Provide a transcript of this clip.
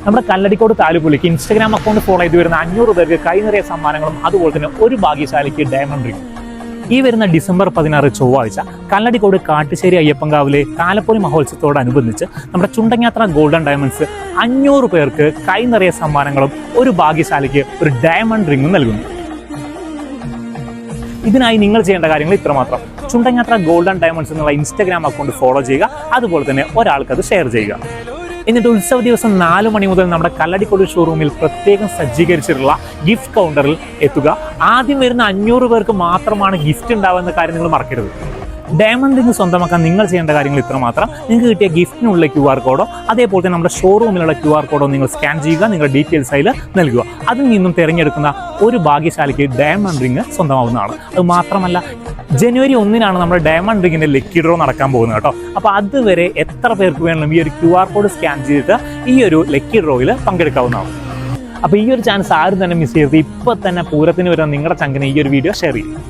നമ്മുടെ Kalladikode താലൂക്കിലേക്ക് Instagram account follow ചെയ്ത് വരുന്ന 500 പേർക്ക് കൈ നിറയെ സമ്മാനങ്ങളും അതുപോലെ തന്നെ ഒരു ഭാഗ്യശാലിക്ക് ഡയമണ്ട് റിംഗ്. ഈ വരുന്ന ഡിസംബർ 16 ചൊവ്വാഴ്ച കല്ലടിക്കോട് കാട്ടുശ്ശേരി അയ്യപ്പൻകാവിലെ താലപ്പൊലി മഹോത്സവത്തോടനുബന്ധിച്ച് നമ്മുടെ ചുണ്ടങ്ങാത്ര ഗോൾഡൻ ഡയമണ്ട്സ് 500 പേർക്ക് കൈ നിറയെ സമ്മാനങ്ങളും ഒരു ഭാഗ്യശാലിക്ക് ഒരു ഡയമണ്ട് റിംഗും നൽകുന്നു. ഇതിനായി നിങ്ങൾ ചെയ്യേണ്ട കാര്യങ്ങൾ ഇത്രമാത്രം. ചുണ്ടങ്ങാത്ര ഗോൾഡൻ ഡയമണ്ട്സ് എന്നുള്ള ഇൻസ്റ്റാഗ്രാം അക്കൗണ്ട് ഫോളോ ചെയ്യുക, അതുപോലെ തന്നെ ഒരാൾക്ക് അത് ഷെയർ ചെയ്യുക. എന്നിട്ട് ഉത്സവ ദിവസം 4 മണി മുതൽ നമ്മുടെ കല്ലടിക്കോട് ഷോറൂമിൽ പ്രത്യേകം സജ്ജീകരിച്ചിട്ടുള്ള ഗിഫ്റ്റ് കൗണ്ടറിൽ എത്തുക. ആദ്യം വരുന്ന 500 പേർക്ക് മാത്രമാണ് ഗിഫ്റ്റ് ഉണ്ടാവുന്ന കാര്യം നിങ്ങൾ മറക്കരുത്. ഡയമണ്ട് റിംഗ് സ്വന്തമാക്കാൻ നിങ്ങൾ ചെയ്യേണ്ട കാര്യങ്ങൾ ഇത്രമാത്രം. നിങ്ങൾക്ക് കിട്ടിയ ഗിഫ്റ്റിനുള്ള QR കോഡോ അതേപോലെ തന്നെ നമ്മുടെ ഷോറൂമിലുള്ള QR കോഡോ നിങ്ങൾ സ്കാൻ ചെയ്യുക, നിങ്ങളുടെ ഡീറ്റെയിൽസ് അതിൽ നൽകുക. അതിൽ നിന്നും തിരഞ്ഞെടുക്കുന്ന ഒരു ഭാഗ്യശാലിക്ക് ഡയമണ്ട് റിംഗ് സ്വന്തമാവുന്നതാണ്. അത് മാത്രമല്ല, ജനുവരി 1 നമ്മുടെ ഡയമണ്ട് റിംഗിന്റെ ലക്കി ഡ്രോ നടക്കാൻ പോകുന്നത് കേട്ടോ. അപ്പോൾ അതുവരെ എത്ര പേർക്ക് വേണമെങ്കിലും ഈ ഒരു QR കോഡ് സ്കാൻ ചെയ്തിട്ട് ഈ ഒരു ലക്കി ഡ്രോയിൽ പങ്കെടുക്കാവുന്നതാണ്. അപ്പോൾ ഈ ഒരു ചാൻസ് ആരും തന്നെ മിസ് ചെയ്യരുത്. ഇപ്പം തന്നെ പൂരത്തിന് വരുന്ന നിങ്ങളുടെ ചങ്കിന് ഈ ഒരു വീഡിയോ ഷെയർ ചെയ്യും.